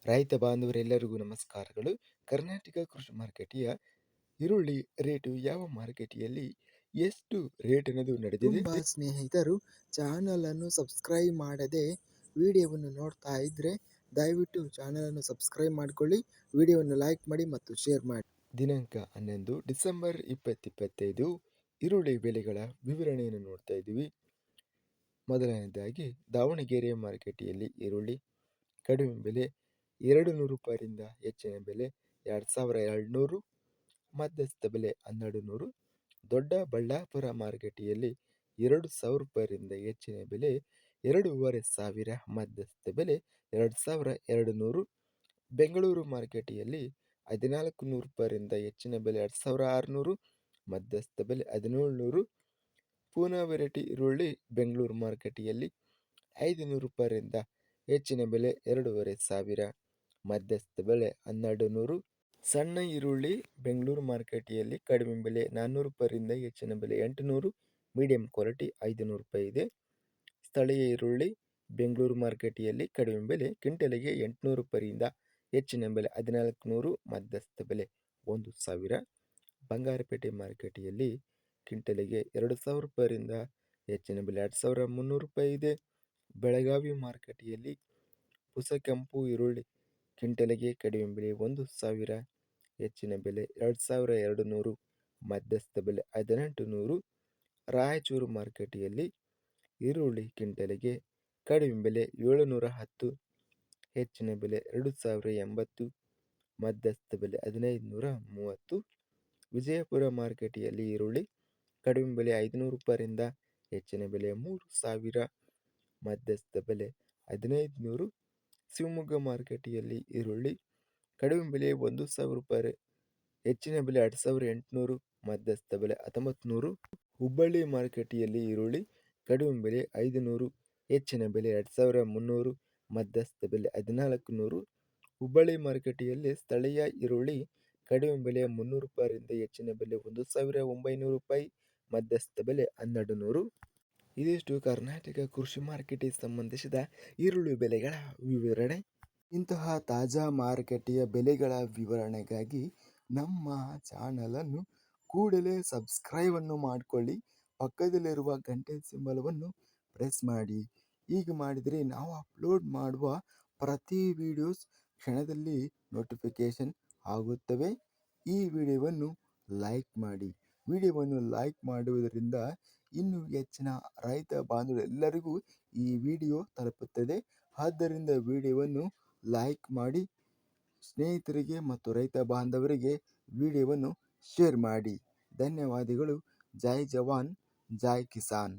ರೈತ ಬಾಂಧವರೆಲ್ಲರಿಗೂ ನಮಸ್ಕಾರಗಳು. ಕರ್ನಾಟಕ ಕೃಷಿ ಮಾರುಕಟ್ಟೆಯ ಈರುಳ್ಳಿ ರೇಟು ಯಾವ ಮಾರುಕಟ್ಟೆಯಲ್ಲಿ ಎಷ್ಟು ರೇಟ್ ಅನ್ನೋದು ನಡೆದಿದೆ? ತುಂಬ ಸ್ನೇಹಿತರು ಚಾನಲನ್ನು ಸಬ್ಸ್ಕ್ರೈಬ್ ಮಾಡದೆ ವಿಡಿಯೋವನ್ನು ನೋಡ್ತಾ ಇದ್ದರೆ ದಯವಿಟ್ಟು ಚಾನಲನ್ನು ಸಬ್ಸ್ಕ್ರೈಬ್ ಮಾಡಿಕೊಳ್ಳಿ, ವಿಡಿಯೋವನ್ನು ಲೈಕ್ ಮಾಡಿ ಮತ್ತು ಶೇರ್ ಮಾಡಿ. ದಿನಾಂಕ 11 ಡಿಸೆಂಬರ್ 2025 ಈರುಳ್ಳಿ ಬೆಲೆಗಳ ವಿವರಣೆಯನ್ನು ನೋಡ್ತಾ ಇದ್ದೀವಿ. ಮೊದಲನೇದಾಗಿ ದಾವಣಗೆರೆ ಮಾರುಕಟ್ಟೆಯಲ್ಲಿ ಈರುಳ್ಳಿ ಕಡಿಮೆ ಬೆಲೆ 200 ರೂಪಾಯಿಯಿಂದ ಹೆಚ್ಚಿನ ಬೆಲೆ 2200, ಮಧ್ಯಸ್ಥ ಬೆಲೆ 1200. ದೊಡ್ಡಬಳ್ಳಾಪುರ ಮಾರುಕಟ್ಟೆಯಲ್ಲಿ 2000 ರೂಪಾಯಿಯಿಂದ ಹೆಚ್ಚಿನ ಬೆಲೆ 2500, ಮಧ್ಯಸ್ಥ ಬೆಲೆ 2200. ಬೆಂಗಳೂರು ಮಾರುಕಟ್ಟೆಯಲ್ಲಿ 1400 ರೂಪಾಯಿಯಿಂದ ಹೆಚ್ಚಿನ ಬೆಲೆ 2600, ಮಧ್ಯಸ್ಥ ಬೆಲೆ 1700. ಪೂನಾ ವೆರೈಟಿ ಈರುಳ್ಳಿ ಬೆಂಗಳೂರು ಮಾರುಕಟ್ಟೆಯಲ್ಲಿ 500 ರೂಪಾಯಿಯಿಂದ ಹೆಚ್ಚಿನ ಬೆಲೆ 2500, ಮಧ್ಯಸ್ಥ ಬೆಲೆ 1200. ಸಣ್ಣ ಈರುಳ್ಳಿ ಬೆಂಗಳೂರು ಮಾರುಕಟ್ಟೆಯಲ್ಲಿ ಕಡಿಮೆ ಬೆಲೆ 400 ರೂಪಾಯಿಯಿಂದ ಹೆಚ್ಚಿನ ಬೆಲೆ 800, ಮೀಡಿಯಂ ಕ್ವಾಲಿಟಿ 500 ರೂಪಾಯಿ ಇದೆ. ಸ್ಥಳೀಯ ಈರುಳ್ಳಿ ಬೆಂಗಳೂರು ಮಾರುಕಟ್ಟೆಯಲ್ಲಿ ಕಡಿಮೆ ಬೆಲೆ ಕ್ವಿಂಟಲಿಗೆ 800 ರೂಪಾಯಿಯಿಂದ ಹೆಚ್ಚಿನ ಬೆಲೆ 1400, ಮಧ್ಯಸ್ಥ ಬೆಲೆ 1000. ಬಂಗಾರಪೇಟೆ ಮಾರುಕಟ್ಟೆಯಲ್ಲಿ ಕ್ವಿಂಟಲಿಗೆ 2000 ರೂಪಾಯಿಯಿಂದ ಹೆಚ್ಚಿನ ಬೆಲೆ 2300 ರೂಪಾಯಿ ಇದೆ. ಬೆಳಗಾವಿ ಮಾರುಕಟ್ಟೆಯಲ್ಲಿ ಪುಸಕೆಂಪು ಈರುಳ್ಳಿ ಕ್ವಿಂಟಲಿಗೆ ಕಡಿಮೆ ಬೆಲೆ 1000, ಹೆಚ್ಚಿನ ಬೆಲೆ 2200, ಮಧ್ಯಸ್ಥ ಬೆಲೆ 1800. ರಾಯಚೂರು ಮಾರುಕಟ್ಟೆಯಲ್ಲಿ ಈರುಳ್ಳಿ ಕ್ವಿಂಟಲಿಗೆ ಕಡಿಮೆ ಬೆಲೆ 710, ಹೆಚ್ಚಿನ ಬೆಲೆ 2080, ಮಧ್ಯಸ್ಥ ಬೆಲೆ 1530. ವಿಜಯಪುರ ಮಾರುಕಟ್ಟೆಯಲ್ಲಿ ಈರುಳ್ಳಿ ಕಡಿಮೆ ಬೆಲೆ 500 ರೂಪಾಯಿಯಿಂದ ಹೆಚ್ಚಿನ ಬೆಲೆ 3000, ಮಧ್ಯಸ್ಥ ಬೆಲೆ 1500. ಶಿವಮೊಗ್ಗ ಮಾರುಕಟ್ಟೆಯಲ್ಲಿ ಈರುಳ್ಳಿ ಕಡಿಮೆ ಬೆಲೆ 1000 ರೂಪಾಯಿ, ಹೆಚ್ಚಿನ ಬೆಲೆ 2800, ಮಧ್ಯಸ್ಥ ಬೆಲೆ 1900. ಹುಬ್ಬಳ್ಳಿ ಮಾರುಕಟ್ಟೆಯಲ್ಲಿ ಈರುಳ್ಳಿ ಕಡಿಮೆ ಬೆಲೆ 500, ಹೆಚ್ಚಿನ ಬೆಲೆ 2300, ಮಧ್ಯಸ್ಥ ಬೆಲೆ 1400. ಹುಬ್ಬಳ್ಳಿ ಮಾರುಕಟ್ಟೆಯಲ್ಲಿ ಸ್ಥಳೀಯ ಈರುಳ್ಳಿ ಕಡಿಮೆ ಬೆಲೆ 300 ರೂಪಾಯಿಯಿಂದ ಹೆಚ್ಚಿನ ಬೆಲೆ 1900 ರೂಪಾಯಿ, ಮಧ್ಯಸ್ಥ ಬೆಲೆ 1200. ಇದಿಷ್ಟು ಕರ್ನಾಟಕ ಕೃಷಿ ಮಾರುಕಟ್ಟೆಗೆ ಸಂಬಂಧಿಸಿದ ಈರುಳ್ಳಿ ಬೆಲೆಗಳ ವಿವರಣೆ. ಇಂತಹ ತಾಜಾ ಮಾರುಕಟ್ಟೆಯ ಬೆಲೆಗಳ ವಿವರಣೆಗಾಗಿ ನಮ್ಮ ಚಾನಲನ್ನು ಕೂಡಲೇ ಸಬ್ಸ್ಕ್ರೈಬನ್ನು ಮಾಡಿಕೊಳ್ಳಿ, ಪಕ್ಕದಲ್ಲಿರುವ ಗಂಟೆ ಸಿಂಬಲವನ್ನು ಪ್ರೆಸ್ ಮಾಡಿ. ಹೀಗೆ ಮಾಡಿದರೆ ನಾವು ಅಪ್ಲೋಡ್ ಮಾಡುವ ಪ್ರತಿ ವಿಡಿಯೋಸ್ ಕ್ಷಣದಲ್ಲಿ ನೋಟಿಫಿಕೇಷನ್ ಆಗುತ್ತವೆ. ಈ ವಿಡಿಯೋವನ್ನು ಲೈಕ್ ಮಾಡಿ. ವಿಡಿಯೋವನ್ನು ಲೈಕ್ ಮಾಡುವುದರಿಂದ ಇನ್ನೂ ಹೆಚ್ಚಿನ ರೈತ ಬಾಂಧವರೆಲ್ಲರಿಗೂ ಈ ವಿಡಿಯೋ ತಲುಪುತ್ತದೆ. ಆದ್ದರಿಂದ ವಿಡಿಯೋವನ್ನು ಲೈಕ್ ಮಾಡಿ, ಸ್ನೇಹಿತರಿಗೆ ಮತ್ತು ರೈತ ಬಾಂಧವರಿಗೆ ವಿಡಿಯೋವನ್ನು ಶೇರ್ ಮಾಡಿ. ಧನ್ಯವಾದಗಳು. ಜೈ ಜವಾನ್, ಜೈ ಕಿಸಾನ್.